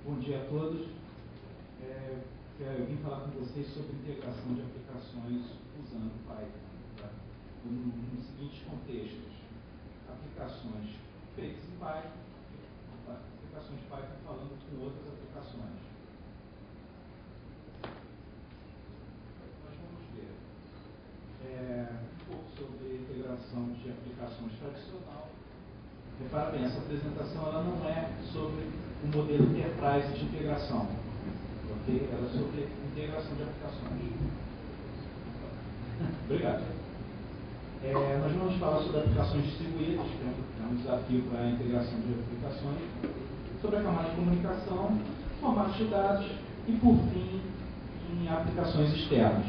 Bom dia a todos. Eu vim falar com vocês sobre integração de aplicações usando Python. Tá? Nos seguintes contextos: aplicações feitas em Python, tá? Aplicações de Python falando com outras aplicações. Nós vamos ver um pouco sobre integração de aplicações tradicional. Repara bem, essa apresentação ela não é sobre o modelo Enterprise de integração, ok? Ela é sobre integração de aplicações. Obrigado. Nós vamos falar sobre aplicações distribuídas, que é um desafio para a integração de aplicações, sobre a camada de comunicação, formatos de dados e, por fim, em aplicações externas.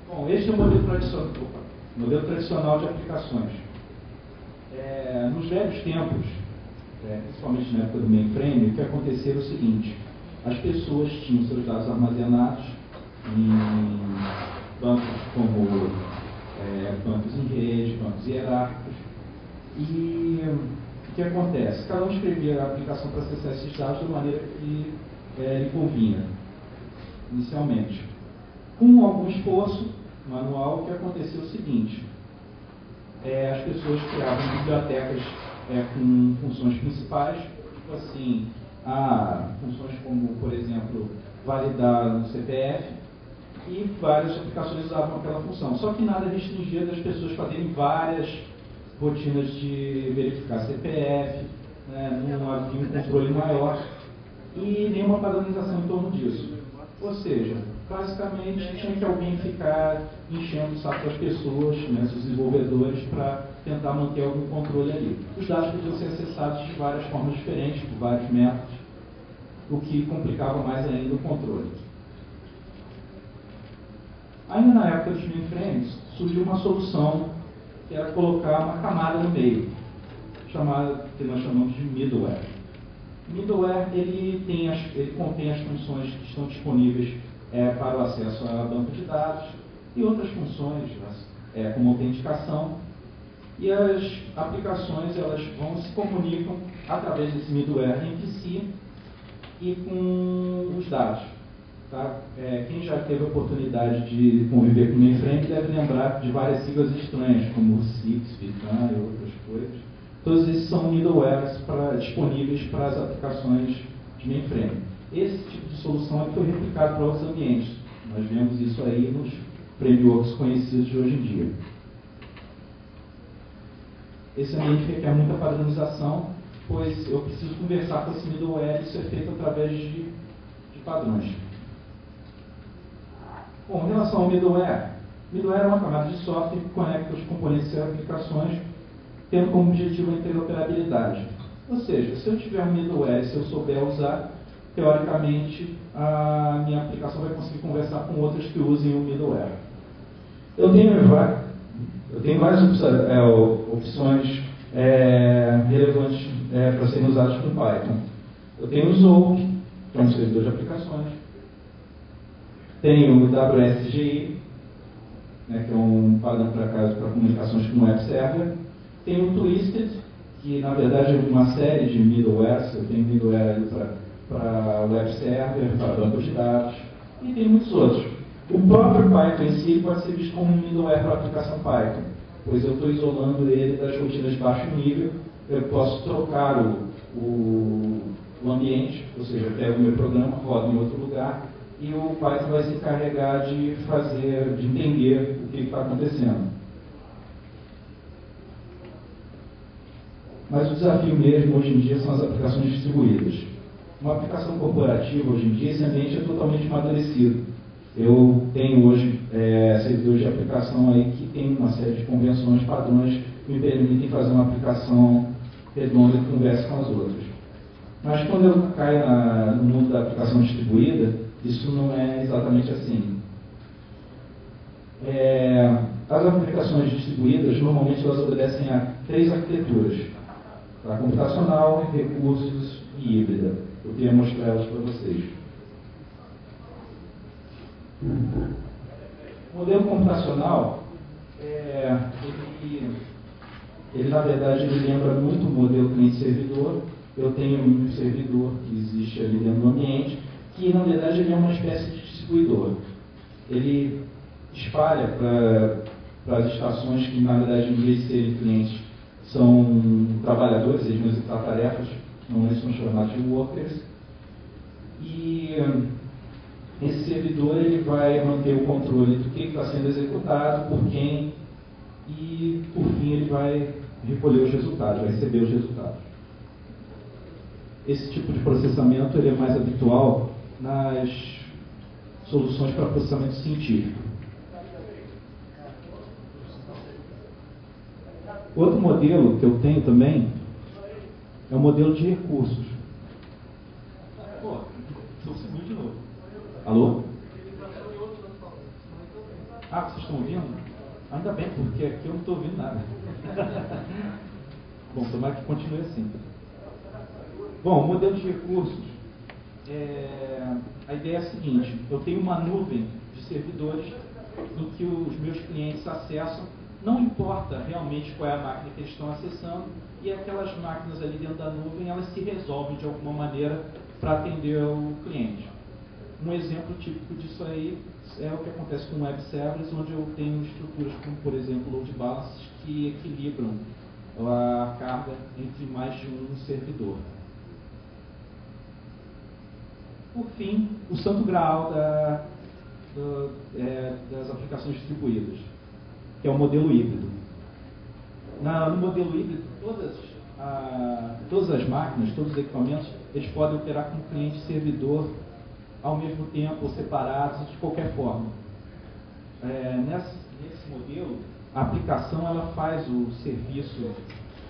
Bom, este é o modelo tradicional de aplicações. Nos velhos tempos, principalmente na época do mainframe, o que acontecia era o seguinte: as pessoas tinham seus dados armazenados em bancos como bancos em rede, bancos hierárquicos, e o que acontece? Cada um escrevia a aplicação para acessar esses dados da maneira que lhe convinha, inicialmente. Com algum esforço manual, o que aconteceu é o seguinte: as pessoas criavam bibliotecas com funções principais, tipo assim, funções como, por exemplo, validar o CPF, e várias aplicações usavam aquela função. Só que nada restringia das pessoas fazerem várias rotinas de verificar CPF, não havia um controle maior e nenhuma padronização em torno disso. Ou seja, basicamente tinha que alguém ficar enchendo o saco das pessoas, os desenvolvedores, para tentar manter algum controle ali. Os dados podiam ser acessados de várias formas diferentes, por vários métodos, o que complicava mais ainda o controle. Ainda na época dos mainframes, surgiu uma solução que era colocar uma camada no meio, que nós chamamos de middleware. Middleware ele contém as funções que estão disponíveis para o acesso a banco de dados e outras funções, como autenticação, e as aplicações elas se comunicam através desse middleware entre si e com os dados. Tá? Quem já teve a oportunidade de conviver com o mainframe deve lembrar de várias siglas estranhas, como CIPS, Pican e outras coisas. Todos esses são middlewares disponíveis para as aplicações de mainframe. Esse tipo de solução foi replicado para outros ambientes. Nós vemos isso aí nos frameworks conhecidos de hoje em dia. Esse ambiente requer muita padronização, pois eu preciso conversar com esse middleware, isso é feito através de padrões. Bom, em relação ao middleware é uma camada de software que conecta os componentes e aplicações, tendo como objetivo a interoperabilidade. Ou seja, se eu tiver um middleware e se eu souber usar, teoricamente a minha aplicação vai conseguir conversar com outras que usem o middleware. Eu tenho várias opções relevantes para serem usadas com Python. Eu tenho o Zope, que é um servidor de aplicações. Tenho o WSGI, que é um padrão para comunicações com web server. Tenho o Twisted, que na verdade é uma série de middlewares. Eu tenho middleware para web server, para banco de dados, e tem muitos outros. O próprio Python em si pode ser visto como um middleware para a aplicação Python, pois eu estou isolando ele das rotinas de baixo nível. Eu posso trocar o ambiente, ou seja, eu pego o meu programa, rodo em outro lugar, e o Python vai se encarregar de entender o que está acontecendo. Mas o desafio mesmo hoje em dia são as aplicações distribuídas. Uma aplicação corporativa hoje em dia, esse ambiente é totalmente amadurecido. Eu tenho hoje servidores de aplicação aí que tem uma série de convenções, padrões que me permitem fazer uma aplicação redonda que converse com as outras. Mas quando eu caio no mundo da aplicação distribuída, isso não é exatamente assim. As aplicações distribuídas, normalmente elas obedecem a 3 arquiteturas: a computacional, recursos e híbrida. Eu queria mostrar elas para vocês. O modelo computacional, Ele, na verdade, ele lembra muito o modelo cliente-servidor. Eu tenho um servidor que existe ali dentro do ambiente, que, na verdade, ele é uma espécie de distribuidor. Ele espalha para as estações que, na verdade, em vez de serem clientes, são trabalhadores, eles vão executar tarefas, normalmente são chamados de workers. E esse servidor ele vai manter o controle do que está sendo executado, por quem, e, por fim, ele vai recolher os resultados, vai receber os resultados. Esse tipo de processamento ele é mais habitual nas soluções para processamento científico. Outro modelo que eu tenho também é o modelo de recursos. Pô, só um segundo de novo. Alô? Ah, vocês estão ouvindo? Ainda bem, porque aqui eu não estou ouvindo nada. Bom, tomara que continue assim. Bom, o modelo de recursos, a ideia é a seguinte: eu tenho uma nuvem de servidores no que os meus clientes acessam, não importa realmente qual é a máquina que eles estão acessando, e aquelas máquinas ali dentro da nuvem, elas se resolvem de alguma maneira para atender o cliente. Um exemplo típico disso aí é o que acontece com web servers, onde eu tenho estruturas como, por exemplo, load balancers, que equilibram a carga entre mais de um servidor. Por fim, o santo graal das aplicações distribuídas, que é o modelo híbrido. No modelo híbrido, todas as máquinas, todos os equipamentos, eles podem operar como cliente e servidor ao mesmo tempo, ou separados, de qualquer forma. Nesse modelo, a aplicação ela faz o serviço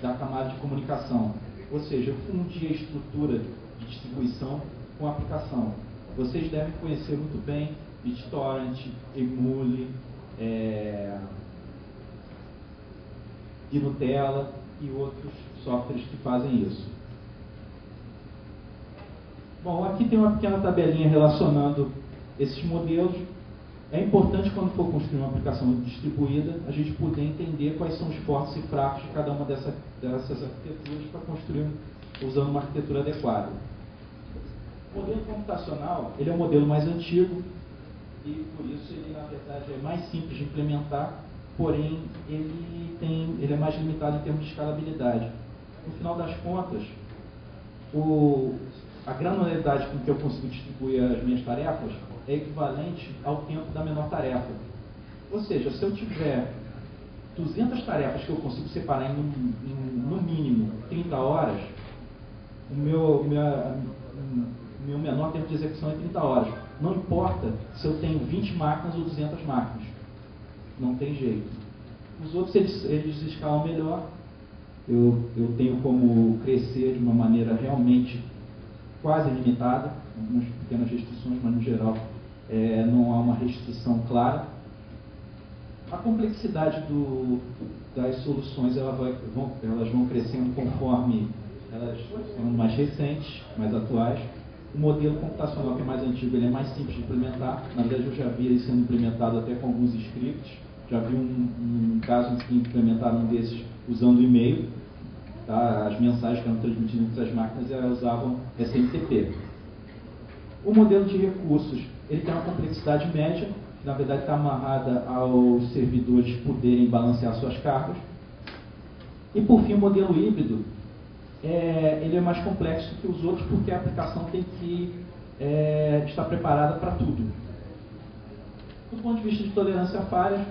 da camada de comunicação, ou seja, eu fundi a estrutura de distribuição com a aplicação. Vocês devem conhecer muito bem BitTorrent, Emule, Nutella e outros softwares que fazem isso. Bom, aqui tem uma pequena tabelinha relacionando esses modelos. É importante, quando for construir uma aplicação distribuída, a gente poder entender quais são os fortes e fracos de cada uma dessas arquiteturas para construir usando uma arquitetura adequada. O modelo computacional, ele é um modelo mais antigo e, por isso, ele, na verdade, é mais simples de implementar, porém, ele é mais limitado em termos de escalabilidade. No final das contas, a granularidade com que eu consigo distribuir as minhas tarefas é equivalente ao tempo da menor tarefa. Ou seja, se eu tiver 200 tarefas que eu consigo separar no mínimo 30 horas, o meu menor tempo de execução é 30 horas. Não importa se eu tenho 20 máquinas ou 200 máquinas. Não tem jeito. Os outros, eles escalam melhor. Eu tenho como crescer de uma maneira realmente quase limitada, algumas pequenas restrições, mas no geral não há uma restrição clara. A complexidade das soluções elas vão crescendo conforme elas são mais recentes, mais atuais. O modelo computacional, que é mais antigo, ele é mais simples de implementar. Na verdade, eu já vi ele sendo implementado até com alguns scripts. Já vi um caso em que implementaram um desses usando e-mail. Tá? As mensagens que eram transmitidas entre as máquinas elas usavam SMTP. O modelo de recursos, ele tem uma complexidade média, que na verdade está amarrada aos servidores poderem balancear suas cargas. E por fim, o modelo híbrido, ele é mais complexo que os outros porque a aplicação tem que estar preparada para tudo. Do ponto de vista de tolerância a falhas,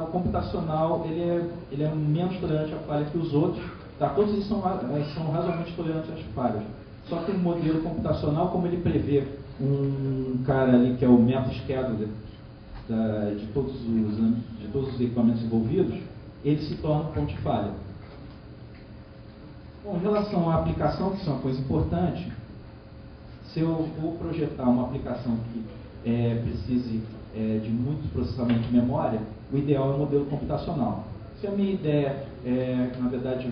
o computacional ele é menos tolerante a falha que os outros. Tá? Todos eles são razoavelmente tolerantes às falhas. Só que o modelo computacional, como ele prevê um cara ali que é o método scheduler de todos os equipamentos envolvidos, ele se torna um ponto de falha. Bom, em relação à aplicação, que é uma coisa importante, se eu vou projetar uma aplicação que precise de muito processamento de memória, o ideal é o modelo computacional. Se a minha ideia na verdade,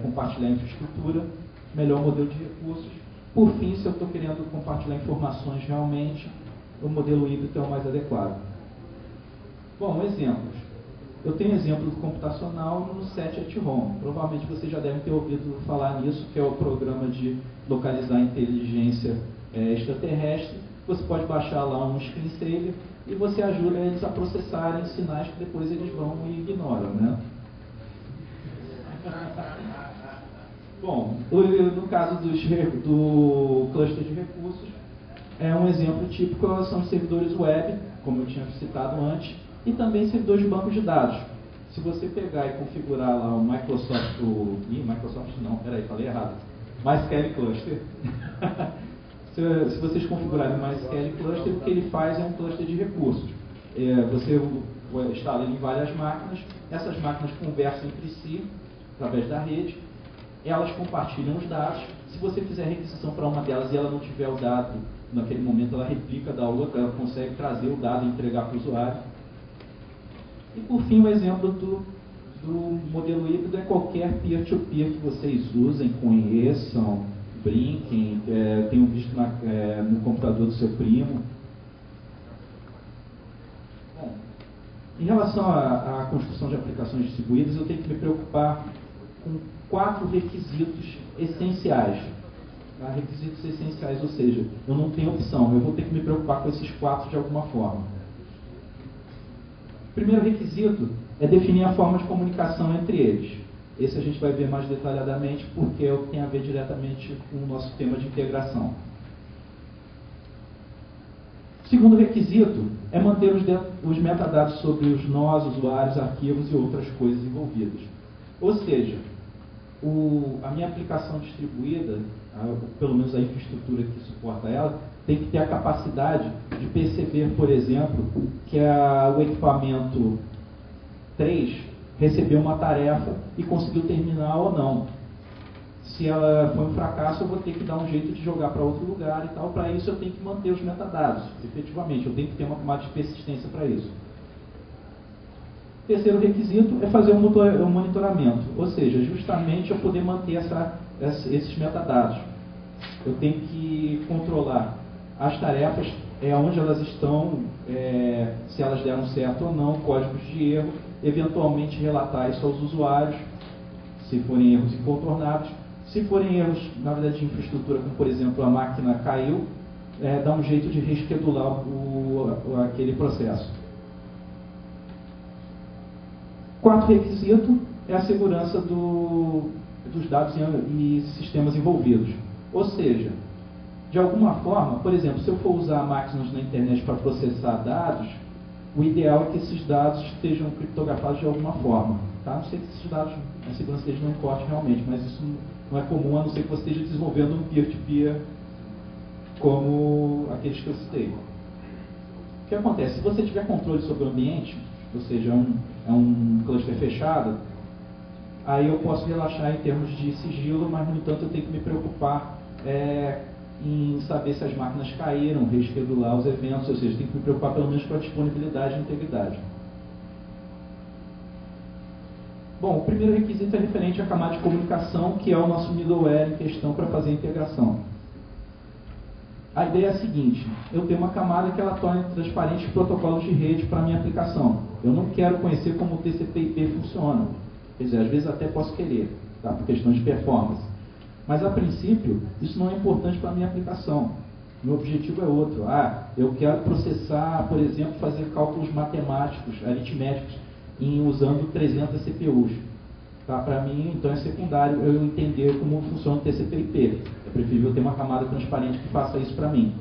compartilhar infraestrutura, melhor o modelo de recursos. Por fim, se eu estou querendo compartilhar informações realmente, o modelo híbrido é o mais adequado. Bom, exemplos. Eu tenho exemplo do computacional no Set@Home. Provavelmente vocês já devem ter ouvido falar nisso, que é o programa de localizar inteligência extraterrestre. Você pode baixar lá um screensaver e você ajuda eles a processarem sinais que depois eles vão e ignoram, né? Bom, no caso do cluster de recursos, um exemplo típico são os servidores web, como eu tinha citado antes, e também servidores de banco de dados. Se você pegar e configurar lá o Microsoft não, peraí, falei errado. MySQL Cluster. Se vocês configurarem o MySQL Cluster, o que ele faz é um cluster de recursos. Você instala ele em várias máquinas, essas máquinas conversam entre si, através da rede, elas compartilham os dados. Se você fizer requisição para uma delas e ela não tiver o dado naquele momento, ela replica da outra, ela consegue trazer o dado e entregar para o usuário. E por fim, o exemplo do modelo híbrido é qualquer peer-to-peer que vocês usem, conheçam, brinquem, tenham visto no computador do seu primo. Bom, em relação à construção de aplicações distribuídas, eu tenho que me preocupar com 4 requisitos essenciais. Tá? Requisitos essenciais, ou seja, eu não tenho opção, eu vou ter que me preocupar com esses 4 de alguma forma. O primeiro requisito é definir a forma de comunicação entre eles. Esse a gente vai ver mais detalhadamente porque é o que tem a ver diretamente com o nosso tema de integração. O segundo requisito é manter os metadados sobre os nós, usuários, arquivos e outras coisas envolvidas. Ou seja, a minha aplicação distribuída, pelo menos a infraestrutura que suporta ela, tem que ter a capacidade de perceber, por exemplo, que o equipamento 3 recebeu uma tarefa e conseguiu terminar ou não. Se ela foi um fracasso, eu vou ter que dar um jeito de jogar para outro lugar e tal. Para isso, eu tenho que manter os metadados, efetivamente. Eu tenho que ter uma camada de persistência para isso. Terceiro requisito é fazer um monitoramento, ou seja, justamente eu poder manter esses metadados. Eu tenho que controlar as tarefas, onde elas estão, se elas deram certo ou não, códigos de erro, eventualmente relatar isso aos usuários, se forem erros incontornáveis. Se forem erros, na verdade, de infraestrutura, como por exemplo, a máquina caiu, dá um jeito de reschedular aquele processo. Quarto requisito é a segurança dos dados e sistemas envolvidos. Ou seja, de alguma forma, por exemplo, se eu for usar máquinas na internet para processar dados, o ideal é que esses dados estejam criptografados de alguma forma. Tá? Não sei se esses dados, a segurança deles não importa realmente, mas isso não é comum, a não ser que você esteja desenvolvendo um peer-to-peer como aqueles que eu citei. O que acontece? Se você tiver controle sobre o ambiente, ou seja, é um cluster fechado, aí eu posso relaxar em termos de sigilo, mas no entanto eu tenho que me preocupar em saber se as máquinas caíram, reschedular os eventos, ou seja, tem que me preocupar pelo menos com a disponibilidade e integridade. Bom, o primeiro requisito é referente à camada de comunicação, que é o nosso middleware em questão para fazer a integração. A ideia é a seguinte: eu tenho uma camada que ela torna transparente os protocolos de rede para a minha aplicação. Eu não quero conhecer como o TCP/IP funciona. Quer dizer, às vezes até posso querer, tá? Por questão de performance. Mas, a princípio, isso não é importante para a minha aplicação. Meu objetivo é outro. Eu quero processar, por exemplo, fazer cálculos matemáticos, aritméticos, usando 300 CPUs. Tá? Para mim, então, é secundário eu entender como funciona o TCP/IP. É preferível ter uma camada transparente que faça isso para mim.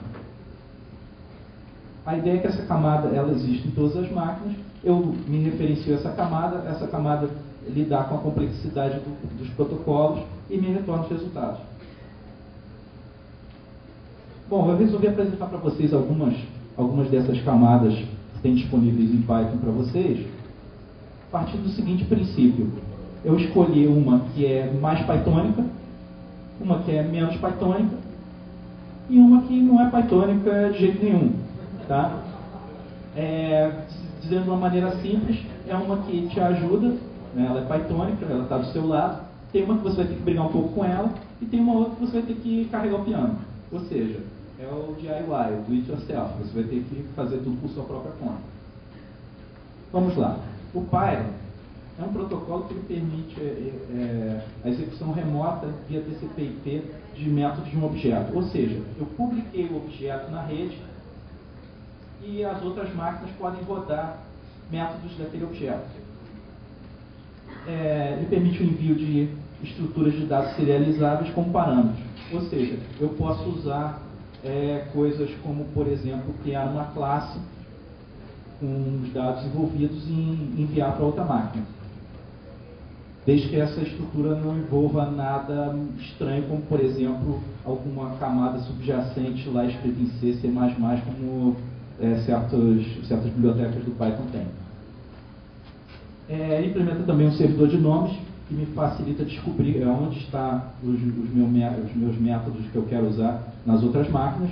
A ideia é que essa camada ela existe em todas as máquinas. Eu me referencio a essa camada lidar com a complexidade dos protocolos e me retorna os resultados. Bom, eu resolvi apresentar para vocês algumas dessas camadas que tem disponíveis em Python para vocês, a partir do seguinte princípio. Eu escolhi uma que é mais pythônica, uma que é menos pythônica e uma que não é pythônica de jeito nenhum. Tá? Dizendo de uma maneira simples, é uma que te ajuda, né? Ela é pythônica, ela está do seu lado. Tem uma que você vai ter que brigar um pouco com ela e tem uma outra que você vai ter que carregar o piano. Ou seja, é o DIY, o do it yourself. Você vai ter que fazer tudo por sua própria conta. Vamos lá. O Python é um protocolo que ele permite a execução remota via TCP/IP de métodos de um objeto. Ou seja, eu publiquei o objeto na rede e as outras máquinas podem rodar métodos daquele objeto. Ele permite o envio de estruturas de dados serializáveis com parâmetros. Ou seja, eu posso usar coisas como, por exemplo, criar uma classe com os dados envolvidos e enviar para outra máquina. Desde que essa estrutura não envolva nada estranho, como, por exemplo, alguma camada subjacente lá escrita em C, C++, como certas bibliotecas do Python têm. Ele implementa também um servidor de nomes, que me facilita descobrir onde estão os meus métodos que eu quero usar nas outras máquinas.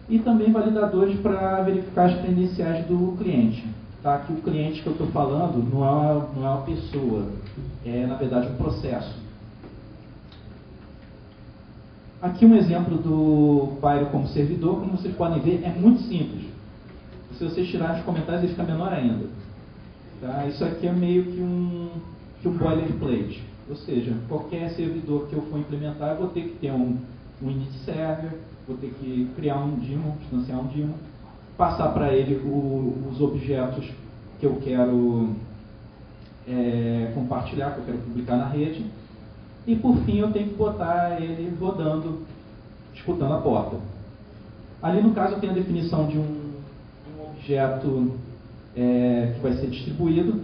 E também validadores para verificar as credenciais do cliente. Tá? Que o cliente que eu estou falando não é uma pessoa, é na verdade um processo. Aqui um exemplo do Pyro como servidor, como vocês podem ver, é muito simples. Se vocês tirarem os comentários, ele fica menor ainda. Tá? Isso aqui é meio que um boilerplate. Ou seja, qualquer servidor que eu for implementar, eu vou ter que ter um init server, vou ter que criar um daemon, instanciar um daemon, passar para ele os objetos que eu quero compartilhar, que eu quero publicar na rede, e por fim eu tenho que botar ele rodando, escutando a porta. Ali no caso eu tenho a definição de um objeto que vai ser distribuído.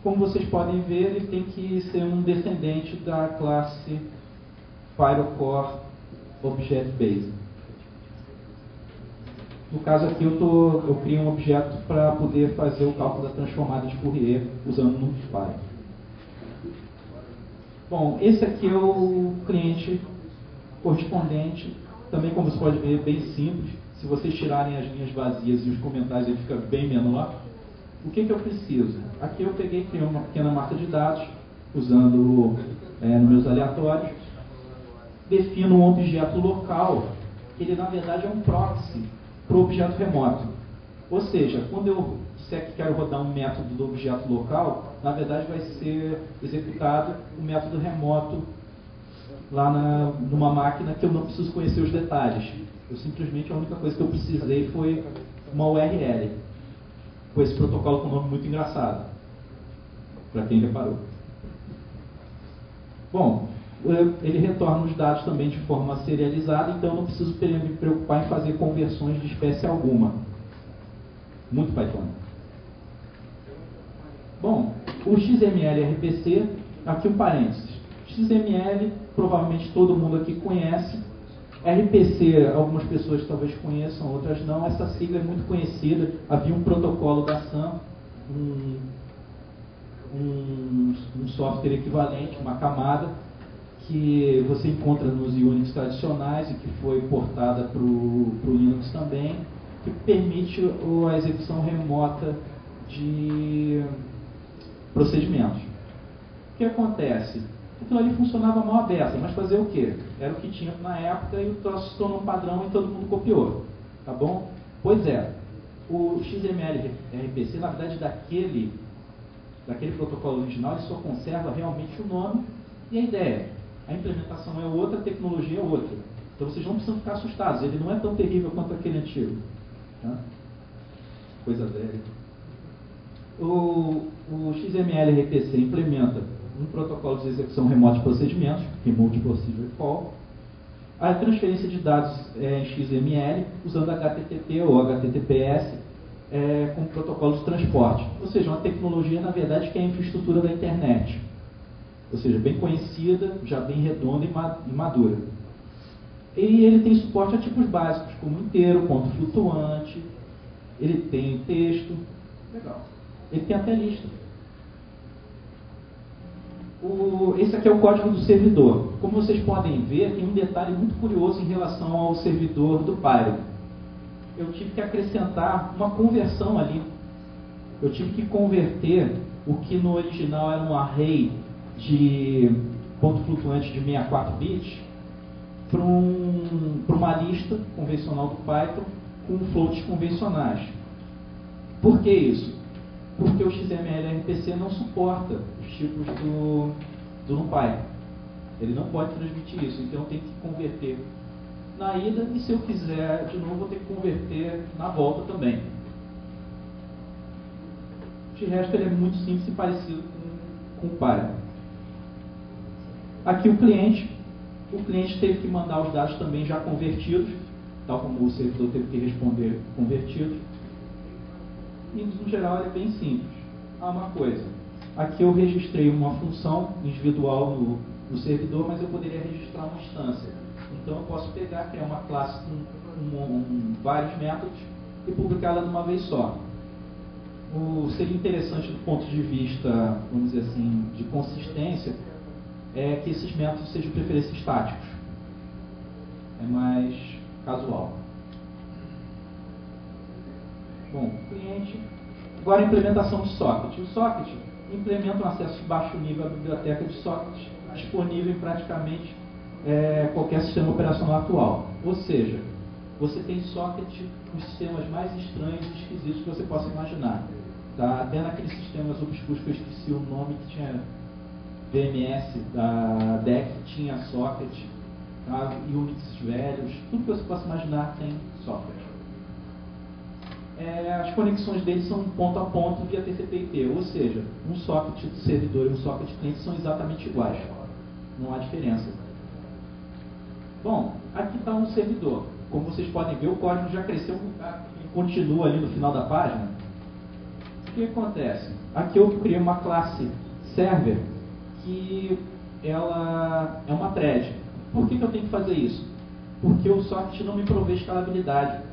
Como vocês podem ver, ele tem que ser um descendente da classe PyroCore Object Base. No caso aqui eu crio um objeto para poder fazer o cálculo da transformada de Fourier usando o NumPy. Bom, esse aqui é o cliente correspondente. Também, como você pode ver, bem simples. Se vocês tirarem as linhas vazias e os comentários, ele fica bem menor. O que eu preciso? Aqui eu peguei e criei uma pequena massa de dados, usando números aleatórios. Defino um objeto local, que ele na verdade é um proxy para o objeto remoto. Ou seja, quando eu disser que quero rodar um método do objeto local, na verdade vai ser executado o método remoto lá numa máquina que eu não preciso conhecer os detalhes. Eu simplesmente, a única coisa que eu precisei foi uma URL, com esse protocolo com um nome muito engraçado, para quem reparou. Bom, ele retorna os dados também de forma serializada, então eu não preciso me preocupar em fazer conversões de espécie alguma. Muito Python. Bom, o XML RPC, aqui um parênteses. XML, provavelmente todo mundo aqui conhece. RPC, algumas pessoas talvez conheçam, outras não. Essa sigla é muito conhecida. Havia um protocolo da Sun, um software equivalente, uma camada, que você encontra nos Unix tradicionais e que foi portada para o Linux também, que permite a execução remota de procedimentos. O que acontece? Aquilo ali funcionava mal a beça, mas fazer o quê? Era o que tinha na época e o troço se tornou um padrão e todo mundo copiou. Tá bom? Pois é, o XML RPC, na verdade, daquele protocolo original, ele só conserva realmente o nome e a ideia. A implementação é outra, a tecnologia é outra. Então vocês não precisam ficar assustados, ele não é tão terrível quanto aquele antigo. Tá? Coisa velha. O XML RPC implementa um protocolo de execução remota de procedimentos, Remote Procedure Call, a transferência de dados em XML usando HTTP ou HTTPS como protocolo de transporte. Ou seja, uma tecnologia, na verdade, que é a infraestrutura da internet. Ou seja, bem conhecida, já bem redonda e madura. E ele tem suporte a tipos básicos, como inteiro, ponto flutuante, ele tem texto, legal. Ele tem até lista. Esse aqui é o código do servidor. Como vocês podem ver, tem um detalhe muito curioso em relação ao servidor do Pyro. Eu tive que acrescentar uma conversão ali. Eu tive que converter o que no original era um array de ponto flutuante de 64 bits para uma lista convencional do Python com floats convencionais. Por que isso? porque o XML RPC não suporta os tipos do NumPy. Ele não pode transmitir isso, então eu tenho que converter na ida, e se eu quiser de novo, eu tenho que converter na volta também. De resto, ele é muito simples e parecido com o Python. Aqui o cliente teve que mandar os dados também já convertidos, tal como o servidor teve que responder convertidos. E, no geral, ele é bem simples. Uma coisa, aqui eu registrei uma função individual no servidor, mas eu poderia registrar uma instância. Então eu posso pegar, criar uma classe com vários métodos e publicá-la de uma vez só. Seria interessante do ponto de vista, vamos dizer assim, de consistência, que esses métodos sejam de preferência estáticos. É mais casual. Bom, cliente. Agora a implementação de socket. O socket implementa um acesso de baixo nível à biblioteca de sockets disponível em praticamente qualquer sistema operacional atual. Ou seja, você tem socket nos sistemas mais estranhos e esquisitos que você possa imaginar. Tá? Até naqueles sistemas obscuros que eu esqueci o nome, que tinha VMS da DEC, tinha socket, tá? Unix velhos, tudo que você possa imaginar tem socket. As conexões deles são ponto a ponto via TCP/IP, ou seja, um socket de servidor e um socket de cliente são exatamente iguais, não há diferença. Bom, aqui está um servidor. Como vocês podem ver, o código já cresceu e continua ali no final da página. O que acontece? Aqui eu criei uma classe server que ela é uma thread. Por que eu tenho que fazer isso? Porque o socket não me provê escalabilidade.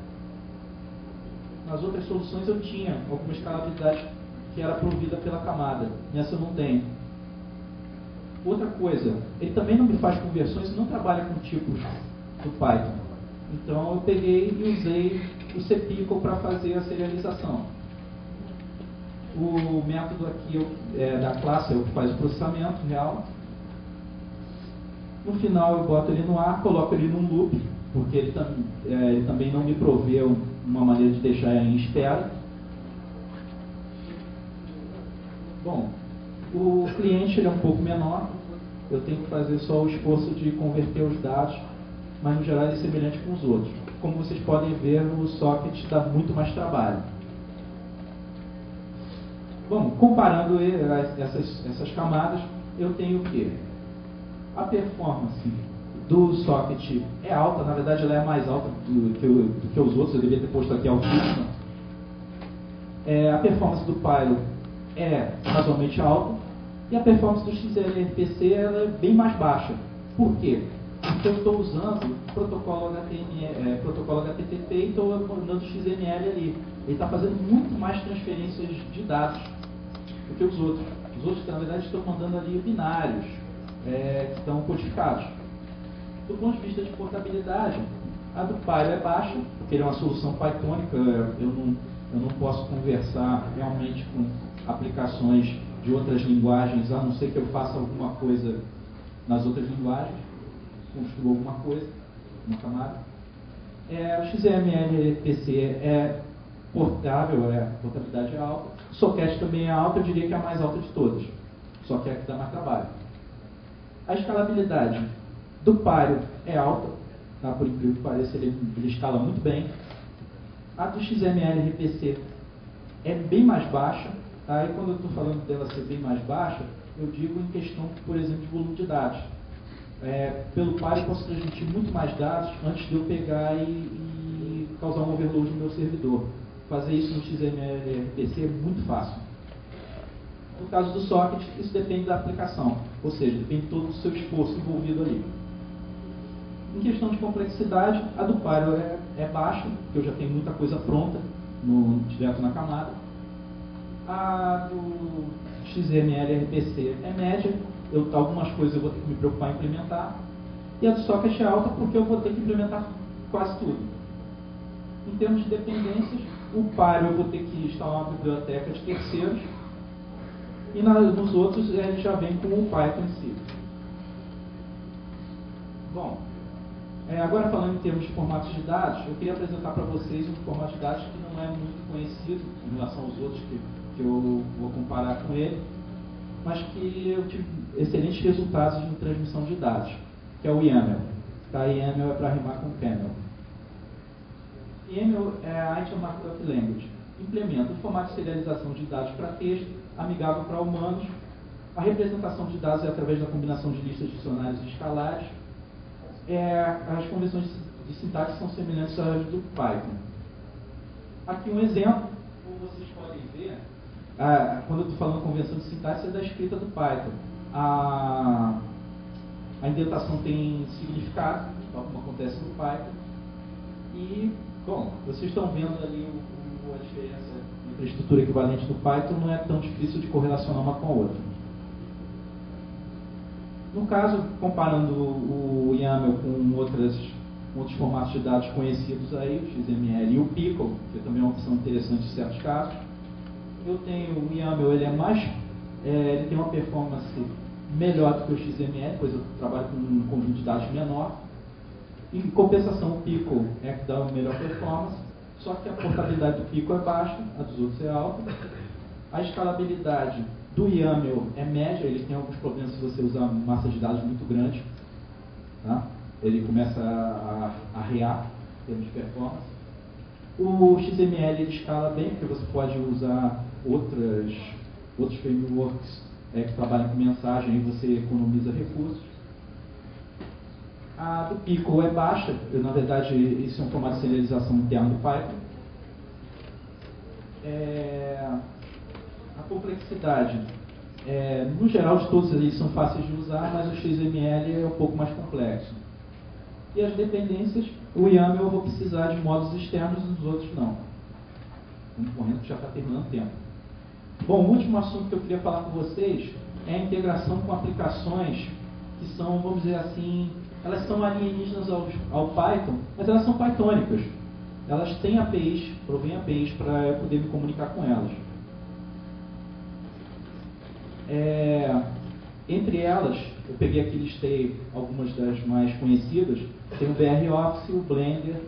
Nas outras soluções eu tinha alguma escalabilidade que era provida pela camada. Nessa eu não tenho. Outra coisa, ele também não me faz conversões e não trabalha com tipos do Python. Então eu peguei e usei o cpickle para fazer a serialização. O método aqui da classe é o que faz o processamento real. No final eu boto ele no ar, coloco ele num loop, porque ele também não me proveu uma maneira de deixar em espera. Bom, o cliente ele é um pouco menor, eu tenho que fazer só o esforço de converter os dados, mas no geral ele é semelhante com os outros. Como vocês podem ver, o socket dá muito mais trabalho. Bom, comparando essas camadas, eu tenho o quê? A performance do socket é alta, na verdade ela é mais alta do que os outros, eu devia ter posto aqui altíssima. A performance do Python é razoavelmente alta e a performance do XLRPC ela é bem mais baixa. Por quê? Porque eu estou usando o protocolo HTTP e estou mandando XML ali. Ele está fazendo muito mais transferências de dados do que os outros. Os outros, na verdade, estão mandando ali binários que estão codificados. Do ponto de vista de portabilidade, a do Python é baixa, porque ele é uma solução pythônica, eu não posso conversar realmente com aplicações de outras linguagens, a não ser que eu faça alguma coisa nas outras linguagens, construa alguma coisa, uma camada. O XML-RPC é portável, a portabilidade é alta. O Socket também é alta, eu diria que é a mais alta de todas, só que é a que dá mais trabalho. A escalabilidade do Python é alta, tá? Por incrível que pareça, ele escala muito bem. A do XML-RPC é bem mais baixa, tá? E quando eu estou falando dela ser bem mais baixa, eu digo em questão, por exemplo, de volume de dados. Pelo Python eu posso transmitir muito mais dados antes de eu pegar e causar um overload no meu servidor. Fazer isso no XML-RPC é muito fácil. No caso do socket, isso depende da aplicação, ou seja, depende de todo o seu esforço envolvido ali. Em questão de complexidade, a do Python é baixa, porque eu já tenho muita coisa pronta direto na camada. A do XML-RPC é média, algumas coisas eu vou ter que me preocupar em implementar. E a do socket é alta, porque eu vou ter que implementar quase tudo. Em termos de dependências, o Python eu vou ter que instalar uma biblioteca de terceiros, e nos outros ele já vem com o Python em si. Bom, agora falando em termos de formatos de dados, eu queria apresentar para vocês um formato de dados que não é muito conhecido em relação aos outros que que eu vou comparar com ele, mas que eu tive excelentes resultados em transmissão de dados, que é o YAML. Tá? YAML é para rimar com Camel. YAML é a Item Markup Language. Implementa o formato de serialização de dados para texto, amigável para humanos. A representação de dados é através da combinação de listas dicionários e escalares. As convenções de sintaxe são semelhantes às do Python. Aqui um exemplo, como vocês podem ver, quando eu estou falando convenção de sintaxe, é da escrita do Python. A indentação tem significado, tal como acontece no Python. E, bom, vocês estão vendo ali a diferença entre a estrutura equivalente do Python, não é tão difícil de correlacionar uma com a outra. No caso, comparando o YAML com outros formatos de dados conhecidos aí, o XML e o Pickle, que também é uma opção interessante em certos casos, eu tenho o YAML, ele tem uma performance melhor do que o XML, pois eu trabalho com um conjunto de dados menor. Em compensação, o Pickle é que dá uma melhor performance, só que a portabilidade do Pickle é baixa, a dos outros é alta. A escalabilidade do YAML é média, ele tem alguns problemas se você usar massa de dados muito grande. Tá? Ele começa a arrear em termos de performance. O XML ele escala bem, porque você pode usar outros frameworks que trabalham com mensagem e você economiza recursos. A do Pickle é baixa, na verdade isso é um formato de serialização interno do Python. A complexidade, no geral de todos eles são fáceis de usar, mas o XML é um pouco mais complexo. E as dependências, o YAML eu vou precisar de modos externos e os outros não. Estamos correndo que já está terminando o tempo. Bom, o último assunto que eu queria falar com vocês é a integração com aplicações que são, vamos dizer assim, elas são alienígenas ao Python, mas elas são pythônicas. Elas têm APIs, provêm APIs para eu poder me comunicar com elas. Entre elas, eu peguei aqui e listei algumas das mais conhecidas. Tem o BR Office, o Blender,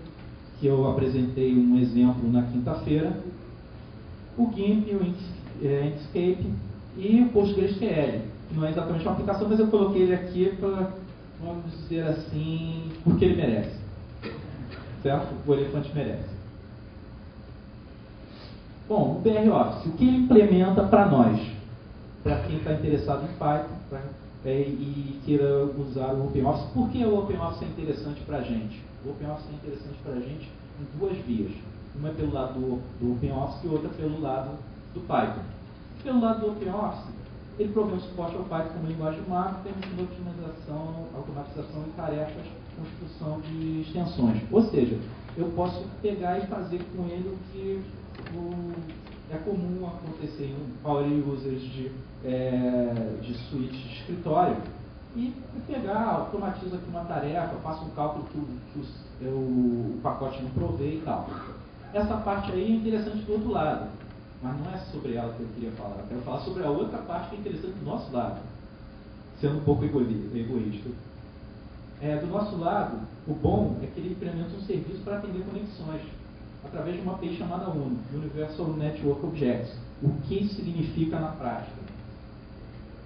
que eu apresentei um exemplo na quinta-feira, o GIMP, o Inkscape e o PostgreSQL, que não é exatamente uma aplicação, mas eu coloquei ele aqui para, vamos dizer assim, porque ele merece. Certo? O elefante merece. Bom, o BR Office, o que ele implementa para nós? Para quem está interessado em Python e queira usar o OpenOffice. Por que o OpenOffice é interessante para a gente? O OpenOffice é interessante para a gente em duas vias. Uma é pelo lado do OpenOffice e outra pelo lado do Python. Pelo lado do OpenOffice, ele provê um suporte ao Python como linguagem macro, permitindo automatização de tarefas, construção de extensões. Ou seja, eu posso pegar e fazer com ele o que é comum acontecer em power users de suíte de escritório, e pegar, automatizo aqui uma tarefa, faço um cálculo que o pacote não provê e tal. Essa parte aí é interessante do outro lado, mas não é sobre ela que eu queria falar. Eu quero falar sobre a outra parte que é interessante do nosso lado, sendo um pouco egoísta. Do nosso lado, o bom é que ele implementa um serviço para atender conexões através de uma API chamada UNO, Universal Network Objects. O que isso significa na prática?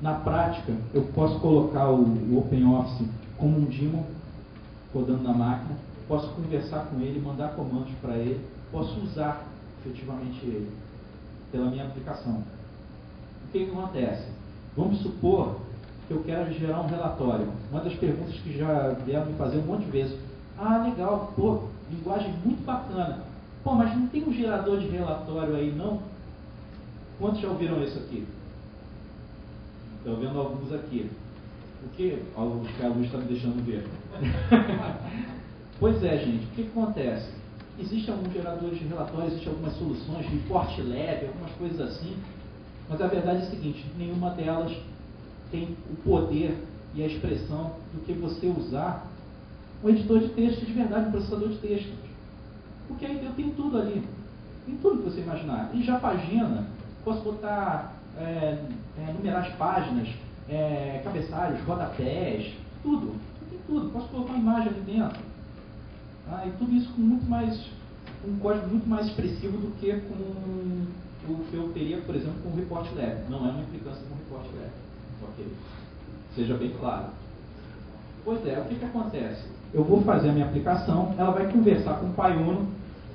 Na prática, eu posso colocar o OpenOffice como um daemon rodando na máquina, posso conversar com ele, mandar comandos para ele, posso usar efetivamente ele pela minha aplicação. O que acontece? Vamos supor que eu quero gerar um relatório. Uma das perguntas que já vieram me fazer um monte de vezes. Legal, linguagem muito bacana. Mas não tem um gerador de relatório aí, não? Quantos já ouviram isso aqui? Estou vendo alguns aqui. O que? Os que a luz está me deixando ver. Pois é, gente. O que acontece? Existem alguns geradores de relatório, existem algumas soluções, report lab, algumas coisas assim. Mas a verdade é a seguinte, nenhuma delas tem o poder e a expressão do que você usar um editor de texto de verdade, um processador de texto. Porque aí eu tenho tudo ali. Tem tudo que você imaginar. E já pagina, posso botar, numerar as páginas, cabeçalhos, rodapés, tudo. Tem tudo. Posso colocar uma imagem ali dentro. E tudo isso com um código muito mais expressivo do que com o que eu teria, por exemplo, com o report lab. Não é uma implicância com o report lab. Ok? Seja bem claro. Pois é, o que acontece? Eu vou fazer a minha aplicação, ela vai conversar com o PyUno,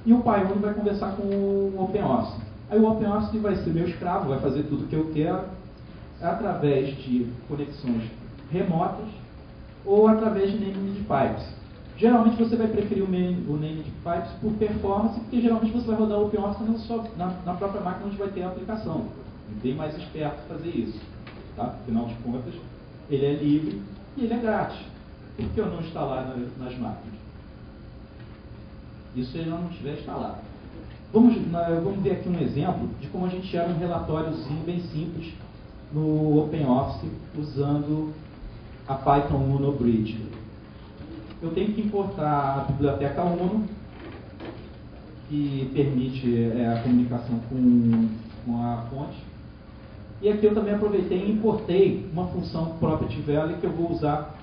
e o PyUno vai conversar com o OpenOffice. Aí o OpenOffice vai ser meu escravo, vai fazer tudo o que eu quero, através de conexões remotas, ou através de naming pipes. Geralmente você vai preferir o naming pipes por performance, porque geralmente você vai rodar o OpenOffice na própria máquina onde vai ter a aplicação. É bem mais esperto fazer isso. Tá? Afinal de contas, ele é livre e ele é grátis. Por que eu não instalar nas máquinas? Isso se ele não estiver instalado. Vamos ver aqui um exemplo de como a gente gera um relatóriozinho bem simples no OpenOffice usando a Python Uno Bridge. Eu tenho que importar a biblioteca Uno, que permite a comunicação com a fonte. E aqui eu também aproveitei e importei uma função property value que eu vou usar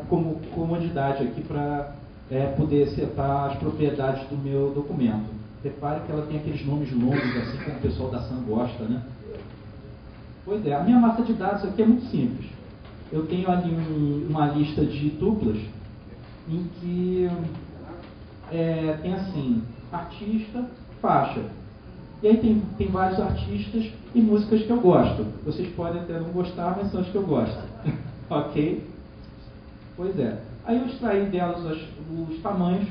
como comodidade aqui para poder setar as propriedades do meu documento. Repare que ela tem aqueles nomes longos, assim como o pessoal da Sun gosta, né? Pois é, a minha massa de dados aqui é muito simples. Eu tenho ali uma lista de tuplas em que tem assim, artista, faixa. E aí tem vários artistas e músicas que eu gosto. Vocês podem até não gostar, mas são as que eu gosto. Ok? Pois é. Aí eu extraí delas os tamanhos,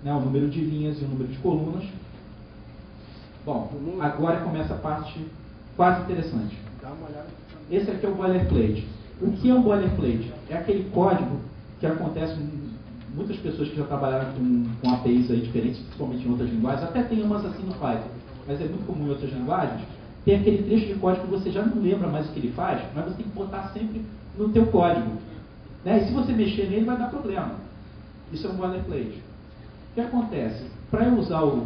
né, o número de linhas e o número de colunas. Bom, agora começa a parte quase interessante. Dá uma olhada. Esse aqui é o boilerplate. O que é um boilerplate? É aquele código que acontece muitas pessoas que já trabalharam com APIs aí diferentes, principalmente em outras linguagens, até tem umas assim no Python, mas é muito comum em outras linguagens, tem aquele trecho de código que você já não lembra mais o que ele faz, mas você tem que botar sempre no teu código. Né? E se você mexer nele, vai dar problema. Isso é um boilerplate. O que acontece? Para eu usar o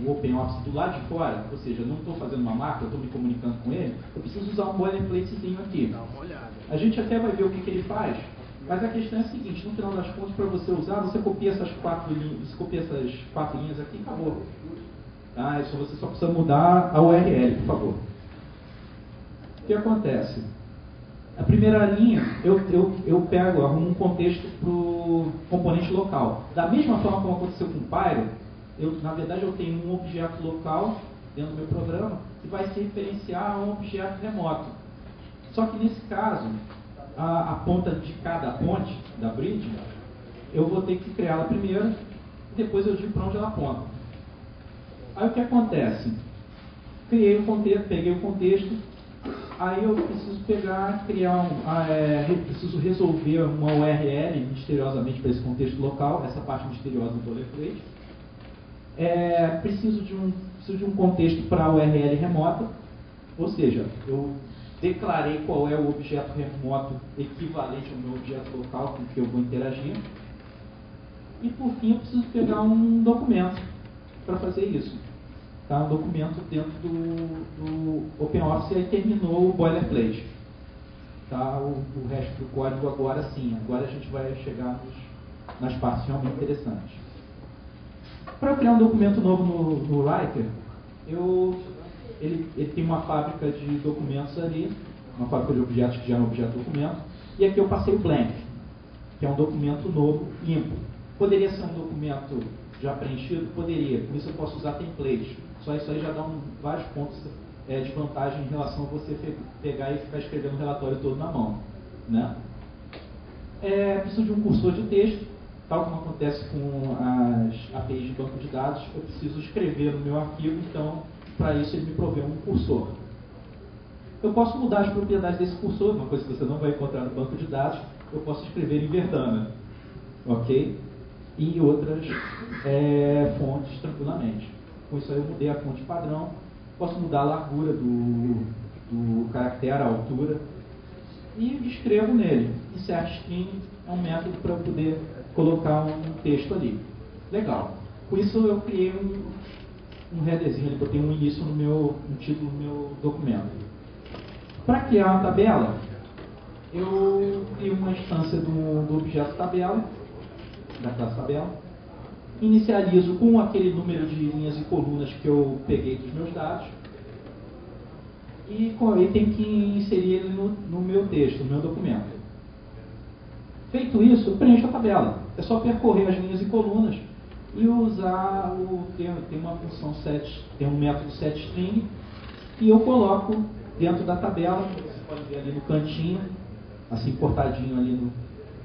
OpenOffice do lado de fora, ou seja, eu não estou fazendo uma máquina, eu estou me comunicando com ele, eu preciso usar um boilerplatezinho aqui. Dá uma olhada. A gente até vai ver o que ele faz, mas a questão é a seguinte: no final das contas, para você usar, você copia essas quatro linhas aqui e acabou. Tá? Isso você só precisa mudar a URL, por favor. O que acontece? A primeira linha, eu arrumo um contexto para o componente local. Da mesma forma como aconteceu com o Pyro, na verdade eu tenho um objeto local dentro do meu programa que vai se referenciar a um objeto remoto. Só que nesse caso, a ponta de cada ponte da bridge, eu vou ter que criá-la primeiro e depois eu digo para onde ela aponta. Aí o que acontece? Criei o contexto, peguei o contexto, aí eu preciso preciso resolver uma URL misteriosamente para esse contexto local, essa parte misteriosa do boilerplate. Preciso de um contexto para a URL remota, ou seja, eu declarei qual é o objeto remoto equivalente ao meu objeto local com que eu vou interagir. E por fim eu preciso pegar um documento para fazer isso. Tá? Um documento dentro do OpenOffice, e aí terminou o boilerplate. Tá? O resto do código agora sim, agora a gente vai chegar nas partes realmente interessantes. Para eu criar um documento novo no Writer, ele tem uma fábrica de documentos ali, uma fábrica de objetos que gera um objeto documento, e aqui eu passei o blank, que é um documento novo, limpo. Poderia ser um documento já preenchido? Poderia, por isso eu posso usar template. Só isso aí já dá vários pontos de vantagem em relação a você pegar e ficar escrevendo o relatório todo na mão. Né? Preciso de um cursor de texto, tal como acontece com as APIs de banco de dados, eu preciso escrever no meu arquivo, então para isso ele me provê um cursor. Eu posso mudar as propriedades desse cursor, uma coisa que você não vai encontrar no banco de dados, eu posso escrever em Verdana, ok? E outras fontes tranquilamente. Com isso aí eu mudei a fonte padrão, posso mudar a largura do caractere, a altura, e escrevo nele. Insert string é um método para eu poder colocar um texto ali. Legal. Com isso eu criei um headerzinho, botei um início no título do meu documento. Para criar uma tabela, eu crio uma instância do objeto tabela, da classe tabela, inicializo com aquele número de linhas e colunas que eu peguei dos meus dados, e tenho que inserir ele no meu texto, no meu documento. Feito isso, eu preencho a tabela. É só percorrer as linhas e colunas e usar tem uma função set, tem um método setString, e eu coloco dentro da tabela, você pode ver ali no cantinho, assim cortadinho ali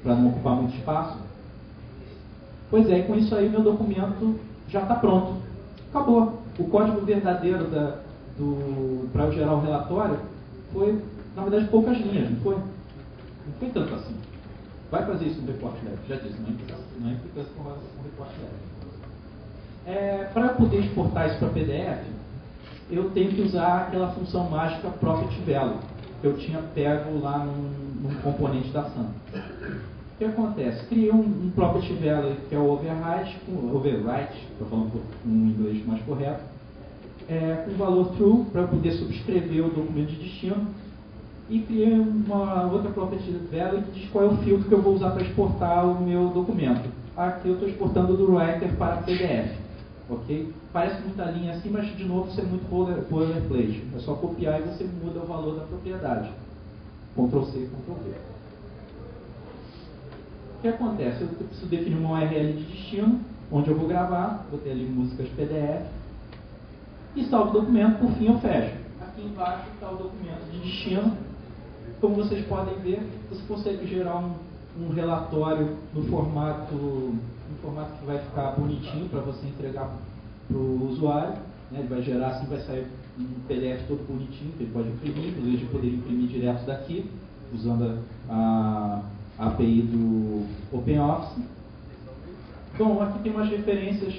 para não ocupar muito espaço. Pois é, com isso aí meu documento já está pronto. Acabou. O código verdadeiro para eu gerar o relatório foi, na verdade, poucas linhas, não foi? Não foi tanto assim. Vai fazer isso no report leve, já disse, não é implicância com o report leve. Para eu poder exportar isso para PDF, eu tenho que usar aquela função mágica Profit Value, que eu tinha pego lá num componente da SAM. O que acontece? Criei um Profit Value, que é o overwrite, estou falando um inglês mais correto, com valor true, para eu poder subscrever o documento de destino, e criei uma outra Property Value que diz qual é o filtro que eu vou usar para exportar o meu documento. Aqui eu estou exportando do Writer para PDF. Ok? Parece muita linha assim, mas de novo isso é muito boilerplate. É só copiar e você muda o valor da propriedade. Ctrl C, Ctrl V. O que acontece? Eu preciso definir uma URL de destino, onde eu vou gravar, vou ter ali músicas PDF, e salvo o documento, por fim eu fecho. Aqui embaixo está o documento de destino. Como vocês podem ver, você consegue gerar um relatório no formato que vai ficar bonitinho para você entregar para o usuário. Né? Ele vai gerar assim, vai sair um PDF todo bonitinho, que ele pode imprimir, em vez de poder imprimir direto daqui, usando a API do OpenOffice. Bom, aqui tem umas referências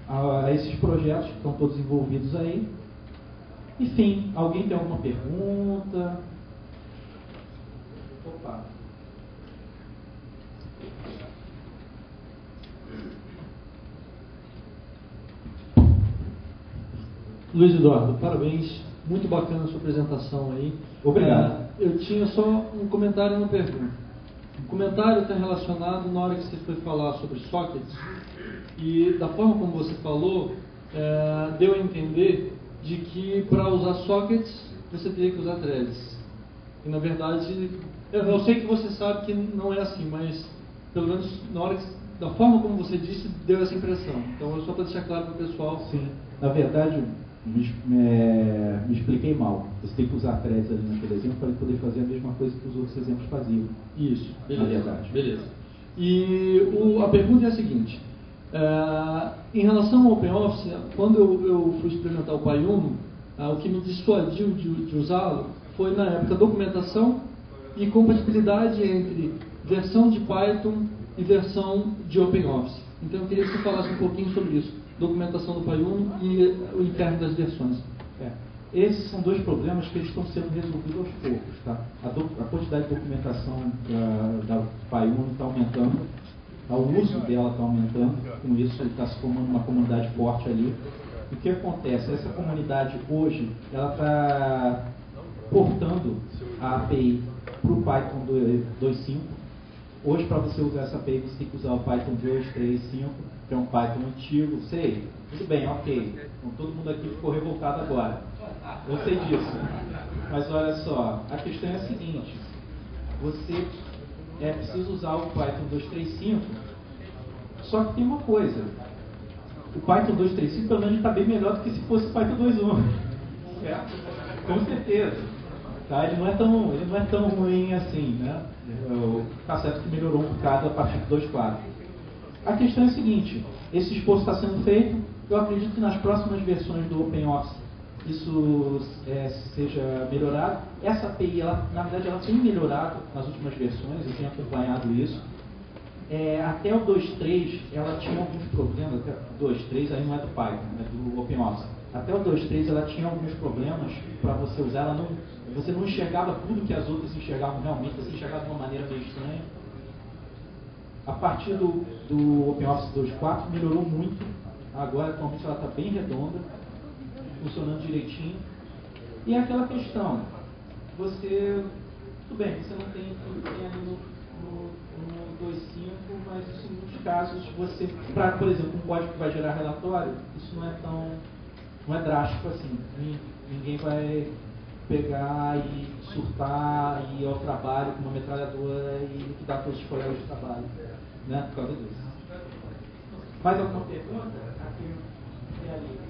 a esses projetos que estão todos envolvidos aí. Enfim, alguém tem alguma pergunta? Opa! Luiz Eduardo, parabéns. Muito bacana a sua apresentação aí. Obrigado. Eu tinha só um comentário e uma pergunta. O comentário está relacionado na hora que você foi falar sobre sockets, e da forma como você falou, deu a entender de que para usar sockets você teria que usar threads. E na verdade, eu sei que você sabe que não é assim, mas pelo menos na hora da forma como você disse, deu essa impressão. Então, só para deixar claro para o pessoal. Sim, na verdade, me expliquei mal. Você tem que usar threads ali naquele exemplo para poder fazer a mesma coisa que os outros exemplos faziam. Isso, beleza. Na verdade. Beleza. E a pergunta é a seguinte. Em relação ao OpenOffice, quando eu fui experimentar o PyUno, o que me dissuadiu de usá-lo foi, na época, documentação e compatibilidade entre versão de Python e versão de OpenOffice. Então eu queria que você falasse um pouquinho sobre isso, documentação do PyUno e o interno das versões. Esses são dois problemas que eles estão sendo resolvidos aos poucos. Tá? A quantidade de documentação da PyUno está aumentando, o uso dela está aumentando, com isso ele está se formando uma comunidade forte ali. O que acontece? Essa comunidade hoje, ela está portando a API para o Python 2.5. Hoje, para você usar essa API, você tem que usar o Python 2.3.5, que é um Python antigo. Sei, tudo bem, ok. Então, todo mundo aqui ficou revoltado agora. Eu sei disso. Mas olha só, a questão é a seguinte. Você precisa usar o Python 2.3.5, só que tem uma coisa. O Python 2.3.5 pelo menos está bem melhor do que se fosse o Python 2.1. Certo? Com certeza. Tá? Ele não é tão ruim assim, né? Tá certo que melhorou um bocado a partir do 2.4. A questão é a seguinte, esse esforço está sendo feito, eu acredito que nas próximas versões do OpenOffice isso seja melhorado. Essa API, na verdade, ela tem melhorado nas últimas versões, eu tenho acompanhado isso. Até o 2.3 ela tinha alguns problemas, até o 2.3 aí não é do Python, é do OpenOffice. Até o 2.3 ela tinha alguns problemas para você usar, você não enxergava tudo que as outras enxergavam realmente, você enxergava de uma maneira meio estranha. A partir do OpenOffice 2.4 melhorou muito, agora atualmente ela está bem redonda, funcionando direitinho. E é aquela questão, tudo bem, você não tem tudo que tem ali no 2.5, mas em muitos casos, por exemplo, um código que vai gerar relatório, isso não é tão não é drástico assim. Ninguém vai pegar e surtar e ir ao trabalho com uma metralhadora e liquidar todos os colegas de trabalho, né? Por causa disso. Mais alguma pergunta? Aqui e ali.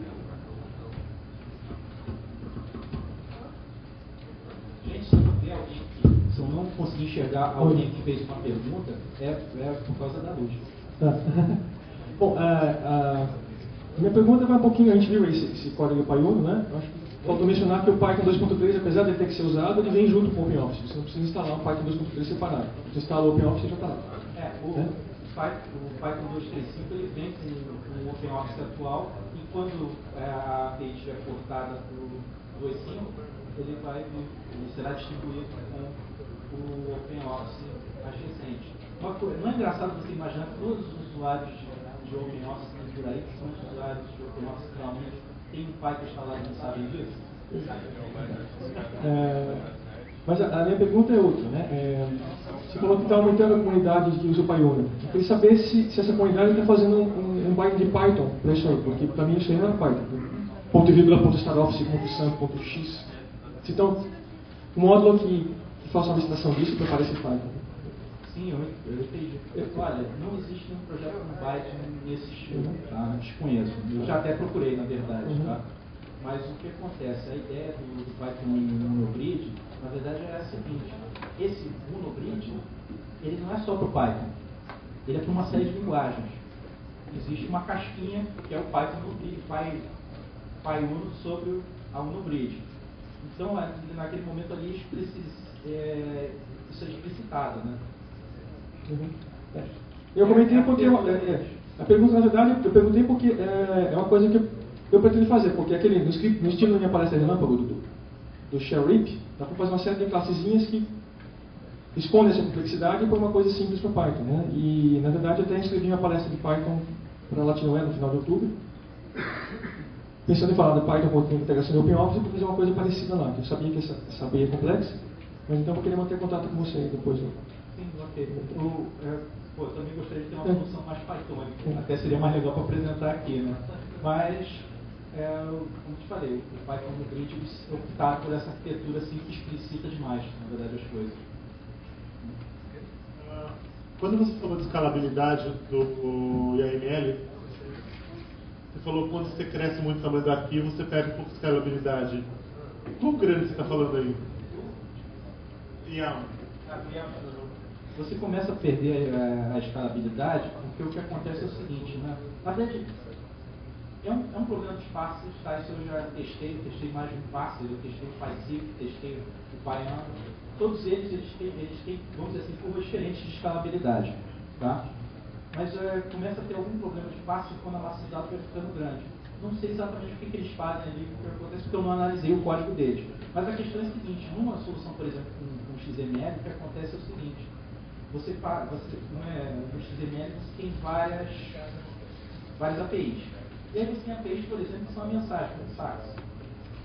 Gente, se não ver alguém que, se eu não conseguir enxergar alguém que fez uma pergunta, é por causa da luz. Tá. Bom, minha pergunta vai um pouquinho, a gente viu esse código Pyuno, né? Eu acho que faltou mencionar que o Python 2.3, apesar de ter que ser usado, ele vem junto com o OpenOffice. Você não precisa instalar o Python 2.3 separado. Você instala o OpenOffice e já está lá. O Python 2.3.5 ele vem com o OpenOffice atual e quando a API estiver portada para o 2.5, ele será distribuído com o OpenOffice mais recente. Não é engraçado você imaginar que todos os usuários de OpenOffice por aí, que são os usuários de OpenOffice que realmente têm um Python instalado e não sabem disso? Mas a minha pergunta é outra, né? Você falou que está aumentando a comunidade que usa o Python. Eu queria saber se essa comunidade está fazendo um byte de Python para isso aí, porque para mim isso aí não é Python. Ponto e vírgula, ponto staroffice, ponto sum, ponto x. Então, um módulo que faça uma licitação disso para parecer Python. Sim, eu entendi. Olha, não existe nenhum projeto com byte nesse estilo, tá? Desconheço. Eu já até procurei, na verdade, tá? Mas o que acontece? A ideia do Python monogrid, na verdade, é a seguinte: esse monogrid, ele não é só para o Python, ele é para uma série de linguagens. Existe uma casquinha que é o Python Pyuno sobre a Unogrid. Então, naquele momento ali, isso é explicitado, né? Eu comentei porque a pergunta, na verdade, eu perguntei porque é uma coisa que eu pretendo fazer, porque aquele, no estilo da minha palestra relâmpago do Sherrip, dá para fazer uma série de classezinhas que escondem essa complexidade por uma coisa simples para Python, né? E, na verdade, eu até escrevi uma palestra de Python para a Latinoamérica no final de outubro, pensando em falar do Python com integração de OpenOffice e fazer uma coisa parecida lá, que eu sabia que essa API é complexa, mas então eu vou querer manter contato com você depois. Sim, ok. Eu também gostaria de ter uma solução mais Python, até seria mais legal para apresentar aqui, né? Mas, como te falei, o Python no Grid optar por essa arquitetura assim que explicita demais, na verdade, as coisas. Quando você falou de escalabilidade do IAML, você falou que quando você cresce muito o tamanho do arquivo, você perde um pouco de escalabilidade. Quão grande você está falando aí? Você começa a perder a escalabilidade, porque o que acontece é o seguinte, né? Na verdade, é um problema de parses, tá? Isso eu já testei mais de um parser, eu testei o PySif, testei o Pyano. Todos eles têm, vamos dizer assim, curvas diferentes de escalabilidade, tá? Mas começa a ter algum problema de parser quando a massa de dados vai ficando grande. Não sei exatamente o que eles fazem ali, o que acontece, porque eu não analisei o código deles. Mas a questão é a seguinte: numa solução, por exemplo, com XML, o que acontece é o seguinte: no XML você tem várias APIs. E aí você tem APIs, por exemplo, que são a mensagem, como fax.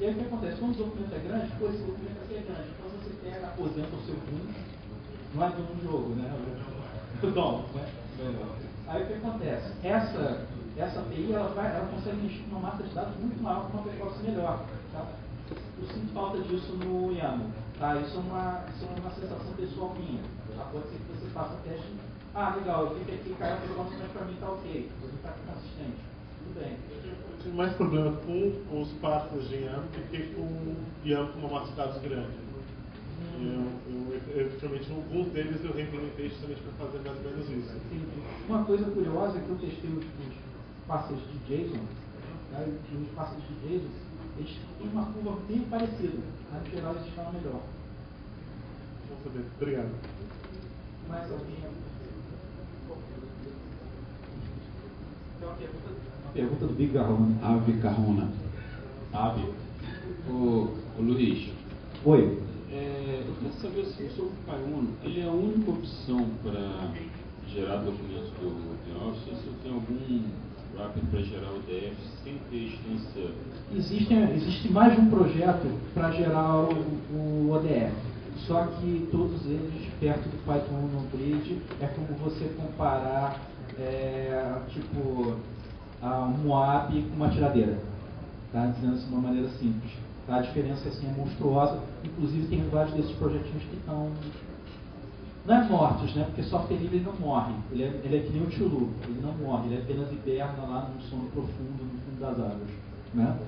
E aí o que acontece? Quando o documento é grande, esse documento aqui é grande. Então você pega, aposenta o seu fundo, não é do jogo, né? Do dom, né? Aí o que acontece? Essa API ela consegue mexer com uma massa de dados muito maior, com uma performance melhor. Tá? Eu sinto falta disso no YAML. Tá? Isso é uma sensação pessoal minha. Tá? Pode ser que você faça teste. Legal, eu fico aqui, caiu a performance, mas para mim está ok. Para mim está consistente. Tudo bem. Eu tive mais problema com os parsers de YAML do que com YAML com uma massa de dados grande. Efetivamente, alguns deles eu reimplementei justamente para fazer mais ou menos isso. Entendi. Uma coisa curiosa é que eu testei os parsers de JSON, né, e os parsers de JSON, eles têm uma curva bem parecida, mas no geral eles falam melhor. Vamos saber. Obrigado. Mais alguém? Tem uma pergunta do Big Carrona. Ave Carrona. Ave. Ô Luiz. Oi. Eu quero saber assim, sobre o Pyuno, ele é a única opção para gerar documentos do OpenOffice, ou se tem algum wrapper para gerar ODF sem ter instância? Existe mais de um projeto para gerar o ODF, só que todos eles, perto do Python Monogrid, é como você comparar um Moab com uma tiradeira. tá? Dizendo assim de uma maneira simples. Tá? A diferença assim, é monstruosa, inclusive tem vários desses projetinhos que estão, não é mortos, né? Porque software livre ele não morre, ele é que nem o Chulu, ele não morre, ele apenas hiberna lá num sono profundo no fundo das águas, né?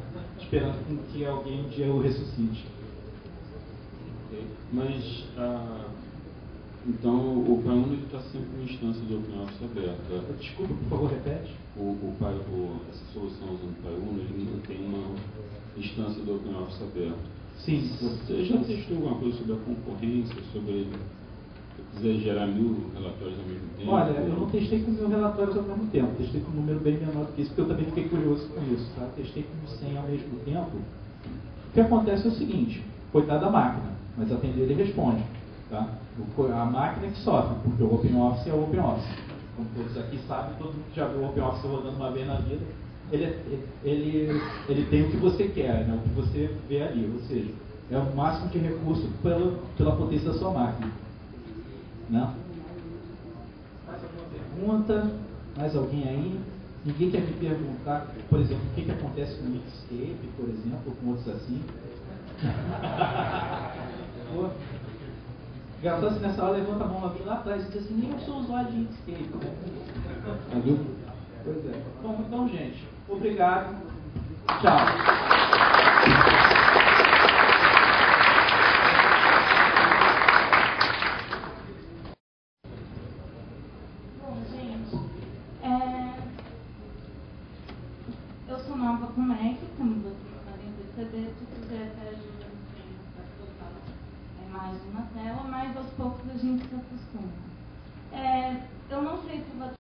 Esperando que alguém um dia o ressuscite. Mas, então, o Pai Uno está sempre em instância do OpenOffice aberta. Desculpa, por favor, repete. Essa solução usando o Pai Uno, ele não tem uma instância do OpenOffice aberta. Sim. Você já testou alguma coisa sobre a concorrência, sobre se quiser gerar 1000 relatórios ao mesmo tempo? Olha, eu não testei com 1000 relatórios ao mesmo tempo, testei com um número bem menor do que isso, porque eu também fiquei curioso com isso, tá? Testei com 100 ao mesmo tempo. O que acontece é o seguinte, coitado da máquina, mas atender ele responde, tá? A máquina que sofre, porque o OpenOffice é o OpenOffice. Como todos aqui sabem, todo mundo que já viu o OpenOffice rodando uma vez na vida, ele tem o que você quer, né? O que você vê ali, ou seja, é o máximo de recurso pela potência da sua máquina. Né? Mais alguma pergunta? Mais alguém aí? Ninguém quer me perguntar, por exemplo, o que acontece com o Inkscape, por exemplo, ou com outros assim? Engraçado assim, nessa hora levanta a mão lá atrás e diz assim, nem eu sou usuário de Inkscape. Né? Pois é. Bom, então, gente, obrigado. Tchau. Eu sou nova com Mac, estamos fazendo PCB, se quiser até ajuda no treino para colocar a imagem na tela, mas aos poucos a gente se acostuma. Eu não sei se